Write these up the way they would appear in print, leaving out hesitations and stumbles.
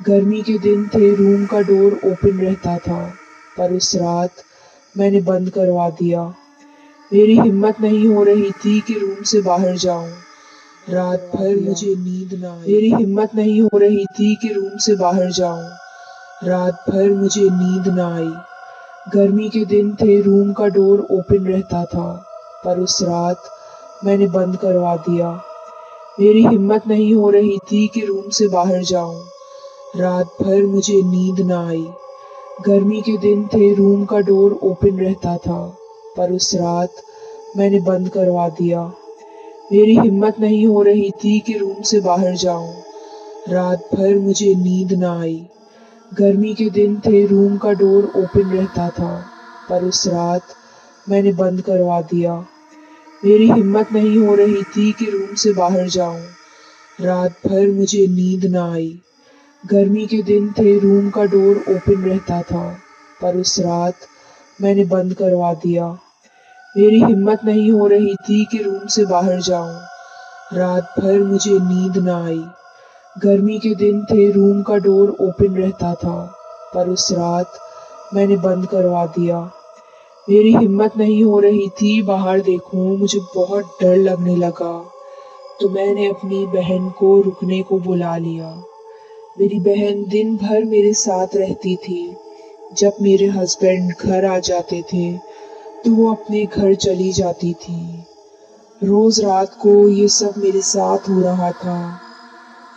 گرمی کے دن تھے، روم کا ڈور اوپن رہتا تھا، پر اس رات میں نے بند کروا دیا۔ میری ہمت نہیں ہو رہی تھی کہ روم سے باہر جاؤں۔ رات بھر مجھے نیند نہ آئی۔ میری ہمت نہیں ہو رہی تھی کہ روم سے باہر جاؤں۔ رات بھر مجھے نیند نہ آئی۔ گرمی کے دن تھے، روم کا ڈور اوپن رہتا تھا، پر اس رات میں نے بند کروا دیا۔ میری ہمت نہیں ہو رہی تھی کہ روم سے باہر جاؤں۔ رات بھر مجھے نیند نہ آئی۔ گرمی کے دن تھے، روم کا ڈور اوپن رہتا تھا، پر اس رات میں نے بند کروا دیا۔ میری ہمت نہیں ہو رہی تھی کہ روم سے باہر جاؤں۔ رات بھر مجھے نیند نہ آئی۔ گرمی کے دن تھے، روم کا ڈور اوپن رہتا تھا، پر اس رات میں نے بند کروا دیا۔ میری ہمت نہیں ہو رہی تھی کہ روم سے باہر جاؤں۔ رات بھر مجھے نیند نہ آئی۔ گرمی کے دن تھے، روم کا ڈور اوپن رہتا تھا، پر اس رات میں نے بند کروا دیا۔ میری ہمت نہیں ہو رہی تھی کہ روم سے باہر جاؤں۔ رات بھر مجھے نیند نہ آئی۔ گرمی کے دن تھے، روم کا ڈور اوپن رہتا تھا، پر اس رات میں نے بند کروا دیا۔ میری ہمت نہیں ہو رہی تھی باہر دیکھوں، مجھے بہت ڈر لگنے لگا، تو میں نے اپنی بہن کو رکنے کو بلا لیا۔ میری بہن دن بھر میرے ساتھ رہتی تھی۔ جب میرے ہسبینڈ گھر آ جاتے تھے تو وہ اپنے گھر چلی جاتی تھی۔ روز رات کو یہ سب میرے ساتھ ہو رہا تھا۔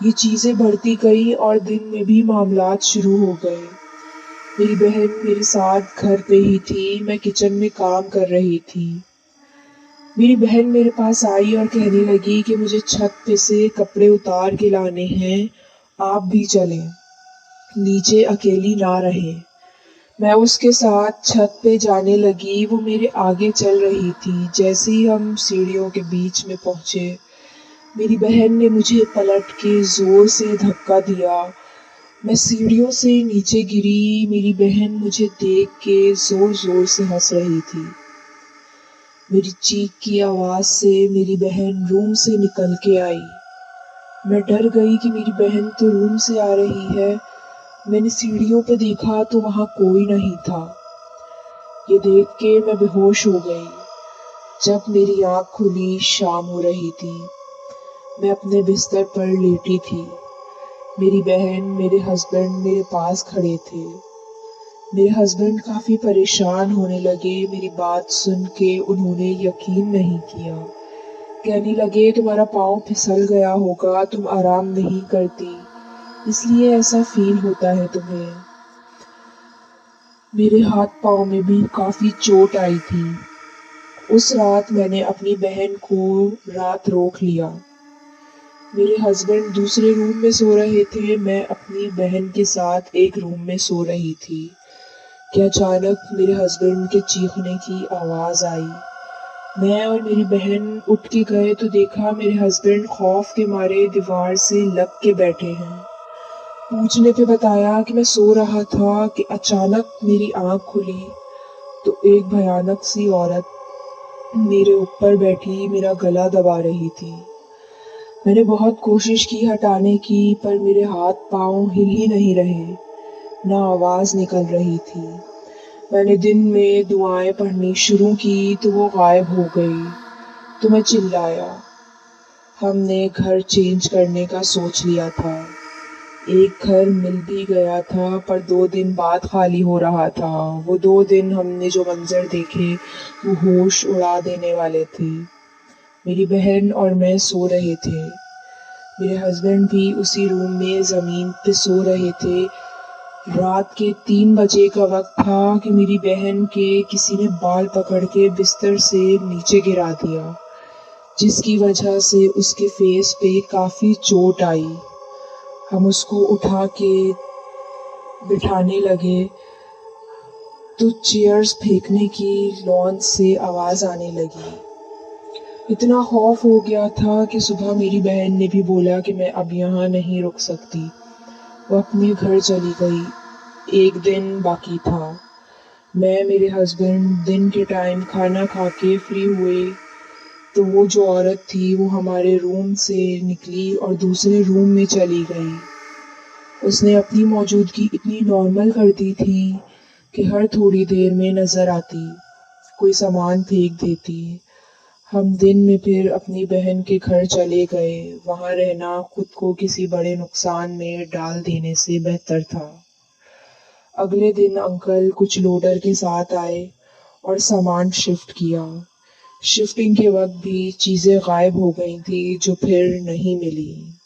یہ چیزیں بڑھتی گئی اور دن میں بھی معاملات شروع ہو گئے۔ میری بہن میرے ساتھ گھر پہ ہی تھی، میں کچن میں کام کر رہی تھی۔ میری بہن میرے پاس آئی اور کہنے لگی کہ مجھے چھت پہ سے کپڑے اتار کے لانے ہیں، آپ بھی چلیں، نیچے اکیلی نہ رہیں۔ میں اس کے ساتھ چھت پہ جانے لگی، وہ میرے آگے چل رہی تھی۔ جیسے ہی ہم سیڑھیوں کے بیچ میں پہنچے، میری بہن نے مجھے پلٹ کے زور سے دھکا دیا۔ میں سیڑھیوں سے نیچے گری۔ میری بہن مجھے دیکھ کے زور زور سے ہنس رہی تھی۔ میری چیخ کی آواز سے میری بہن روم سے نکل کے آئی۔ میں ڈر گئی کہ میری بہن تو روم سے آ رہی ہے۔ میں نے سیڑھیوں پہ دیکھا تو وہاں کوئی نہیں تھا۔ یہ دیکھ کے میں بے ہوش ہو گئی۔ جب میری آنکھ کھلی، شام ہو رہی تھی۔ میں اپنے بستر پر لیٹی تھی۔ میری بہن، میرے ہسبینڈ میرے پاس کھڑے تھے۔ میرے ہسبینڈ کافی پریشان ہونے لگے۔ میری بات سن کے انہوں نے یقین نہیں کیا۔ کہنے لگے تمہارا پاؤں پھسل گیا ہوگا، تم آرام نہیں کرتی، اس لیے ایسا فیل ہوتا ہے تمہیں۔ میرے ہاتھ پاؤں میں بھی کافی چوٹ آئی تھی۔ اس رات میں نے اپنی بہن کو رات روک لیا۔ میرے ہسبینڈ دوسرے روم میں سو رہے تھے، میں اپنی بہن کے ساتھ ایک روم میں سو رہی تھی کہ اچانک میرے ہسبینڈ کے چیخنے کی آواز آئی۔ میں اور میری بہن اٹھ کے گئے تو دیکھا میرے ہسبینڈ خوف کے مارے دیوار سے لگ کے بیٹھے ہیں۔ پوچھنے پہ بتایا کہ میں سو رہا تھا کہ اچانک میری آنکھ کھلی تو ایک بھیانک سی عورت میرے اوپر بیٹھی میرا گلا دبا رہی تھی۔ میں نے بہت کوشش کی ہٹانے کی، پر میرے ہاتھ پاؤں ہل ہی نہیں رہے، نہ آواز نکل رہی تھی۔ میں نے دن میں دعائیں پڑھنی شروع کی تو وہ غائب ہو گئی۔ تو میں چلایا۔ ہم نے گھر چینج کرنے کا سوچ لیا تھا۔ ایک گھر مل بھی گیا تھا، پر 2 دن بعد خالی ہو رہا تھا۔ وہ 2 دن ہم نے جو منظر دیکھے وہ ہوش اڑا دینے والے تھے۔ میری بہن اور میں سو رہے تھے۔ میرے ہسبینڈ بھی اسی روم میں زمین پہ سو رہے تھے۔ رات کے 3 بجے کا وقت تھا کہ میری بہن کے کسی نے بال پکڑ کے بستر سے نیچے گرا دیا، جس کی وجہ سے اس کے فیس پہ کافی چوٹ آئی۔ ہم اس کو اٹھا کے بٹھانے لگے تو چیئرز پھینکنے کی لان سے آواز آنے لگی۔ اتنا خوف ہو گیا تھا کہ صبح میری بہن نے بھی بولا کہ میں اب یہاں نہیں رک سکتی۔ وہ اپنے گھر چلی گئی۔ ایک دن باقی تھا۔ میں میرے ہسبینڈ دن کے ٹائم کھانا کھا کے فری ہوئے تو وہ جو عورت تھی وہ ہمارے روم سے نکلی اور دوسرے روم میں چلی گئی۔ اس نے اپنی موجودگی اتنی نارمل کر دی تھی کہ ہر تھوڑی دیر میں نظر آتی، کوئی سامان پھینک دیتی۔ ہم دن میں پھر اپنی بہن کے گھر چلے گئے، وہاں رہنا خود کو کسی بڑے نقصان میں ڈال دینے سے بہتر تھا۔ اگلے دن انکل کچھ لوڈر کے ساتھ آئے اور سامان شفٹ کیا۔ شفٹنگ کے وقت بھی چیزیں غائب ہو گئی تھی جو پھر نہیں ملی۔